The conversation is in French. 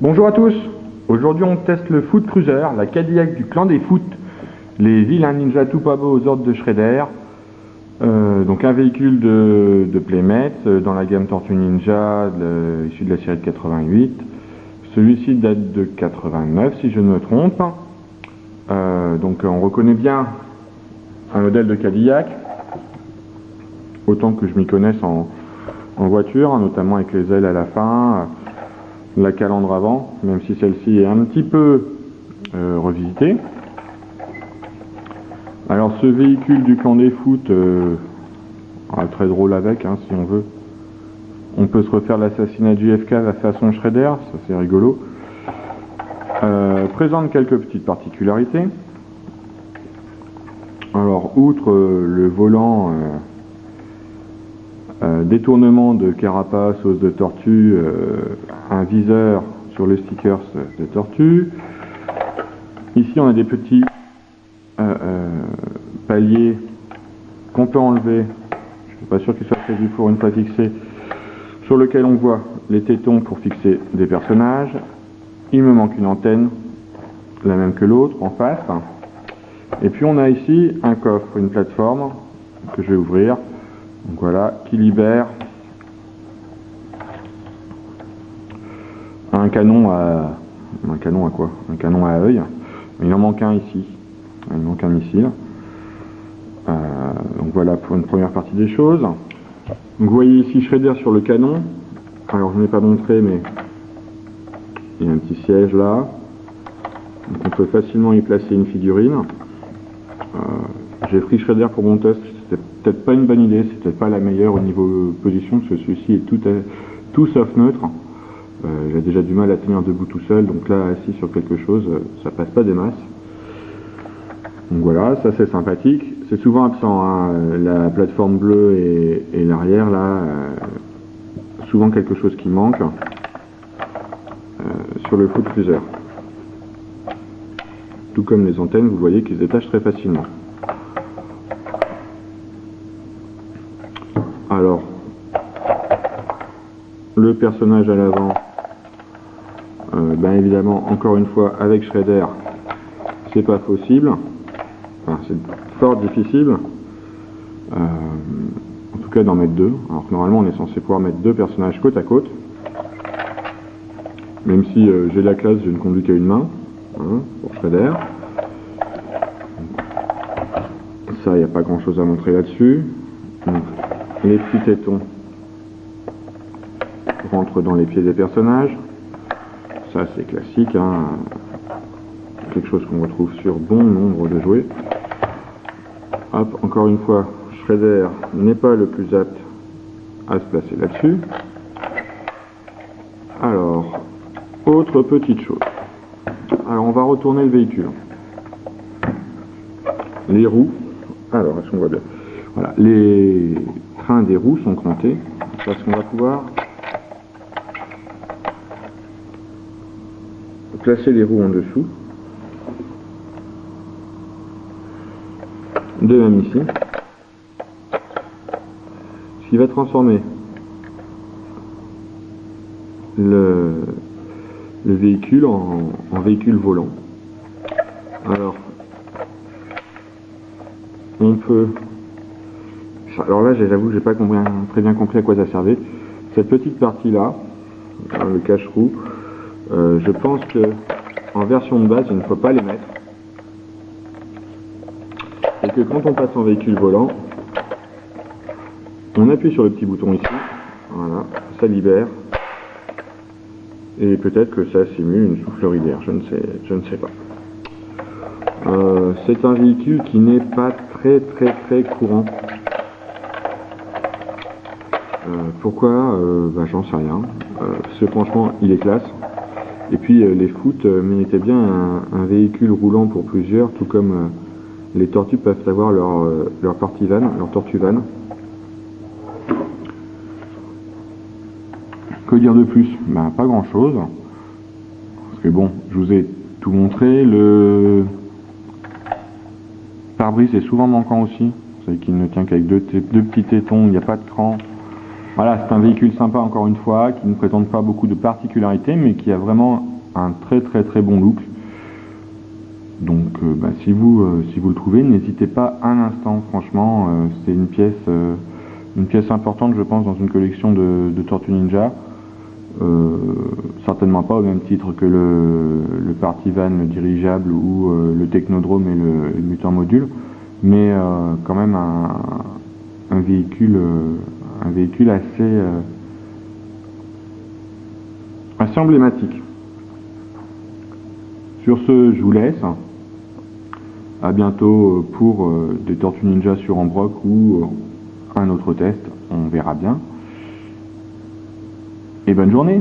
Bonjour à tous, aujourd'hui on teste le Foot Cruiser, la Cadillac du clan des foot, les vilains ninjas tout pas beaux aux ordres de Shredder. Donc un véhicule de Playmates dans la gamme Tortue Ninja, issu de la série de 88. Celui-ci date de 89 si je ne me trompe. Donc on reconnaît bien un modèle de Cadillac, autant que je m'y connaisse en voiture, notamment avec les ailes à la fin, la calandre avant, même si celle-ci est un petit peu revisitée. Alors ce véhicule du clan des foot, très drôle avec, hein, si on veut. On peut se refaire l'assassinat du FK à la façon Shredder, ça c'est rigolo. Présente quelques petites particularités. Alors outre le volant, détournement de carapace, os de tortue, un viseur sur le stickers de tortue. Ici on a des petits paliers qu'on peut enlever, je ne suis pas sûr qu'ils soient prévus pour une fois fixés, sur lequel on voit les tétons pour fixer des personnages. Il me manque une antenne, la même que l'autre en face. Et puis on a ici un coffre, une plateforme que je vais ouvrir. Donc voilà, qui libère un canon à quoi? Un canon à œil. Il en manque un ici. Il manque un missile. Donc voilà pour une première partie des choses. Donc vous voyez ici Shredder sur le canon. Alors je ne l'ai pas montré, mais il y a un petit siège là. Donc on peut facilement y placer une figurine. J'ai pris Shredder pour mon test. C'était peut-être pas une bonne idée, c'était pas la meilleure au niveau position, parce que celui-ci est tout sauf neutre. J'ai déjà du mal à tenir debout tout seul, donc là assis sur quelque chose, ça passe pas des masses. Donc voilà, ça c'est sympathique. C'est souvent absent, hein, la plateforme bleue et l'arrière là, souvent quelque chose qui manque sur le Foot Cruiser. Tout comme les antennes, vous voyez qu'ils se détachent très facilement. Alors, le personnage à l'avant, ben évidemment, encore une fois, avec Shredder, c'est pas possible. Enfin, c'est fort difficile. En tout cas, d'en mettre deux. Alors que normalement, on est censé pouvoir mettre deux personnages côte à côte. Même si j'ai la classe, je ne conduis qu'à une main, hein, pour Shredder. Ça, il n'y a pas grand chose à montrer là-dessus. Les petits tétons rentrent dans les pieds des personnages. Ça c'est classique, hein. Quelque chose qu'on retrouve sur bon nombre de jouets. Hop, encore une fois, Shredder n'est pas le plus apte à se placer là-dessus. Alors, autre petite chose. Alors on va retourner le véhicule. Les roues. Alors, est-ce qu'on voit bien? Voilà, les trains des roues sont crantés, parce qu'on va pouvoir placer les roues en dessous. De même ici. Ce qui va transformer le véhicule en véhicule volant. Alors, on peut... Alors là, j'avoue, j'ai pas très bien compris à quoi ça servait. Cette petite partie-là, le cache-roue, je pense que en version de base, il ne faut pas les mettre. Et que quand on passe en véhicule volant, on appuie sur le petit bouton ici, voilà, ça libère. Et peut-être que ça simule une soufflerie d'air, je ne sais pas. C'est un véhicule qui n'est pas très courant. Pourquoi j'en sais rien. Parce que franchement, il est classe. Et puis les foot méritaient bien un véhicule roulant pour plusieurs, tout comme les tortues peuvent avoir leur party van, leur tortue van. Que dire de plus? Pas grand chose. Parce que bon, je vous ai tout montré. Le pare-brise est souvent manquant aussi. Vous savez qu'il ne tient qu'avec deux petits tétons, il n'y a pas de cran. Voilà, c'est un véhicule sympa encore une fois, qui ne présente pas beaucoup de particularités, mais qui a vraiment un très bon look. Donc si vous le trouvez, n'hésitez pas un instant, franchement, c'est une pièce importante, je pense, dans une collection de Tortue Ninja. Certainement pas au même titre que le Partivan, le dirigeable, ou le Technodrome et le Mutant Module, mais quand même un véhicule assez emblématique. Sur ce, je vous laisse. À bientôt pour des Tortues Ninja sur Ambrock ou un autre test, on verra bien. Et bonne journée!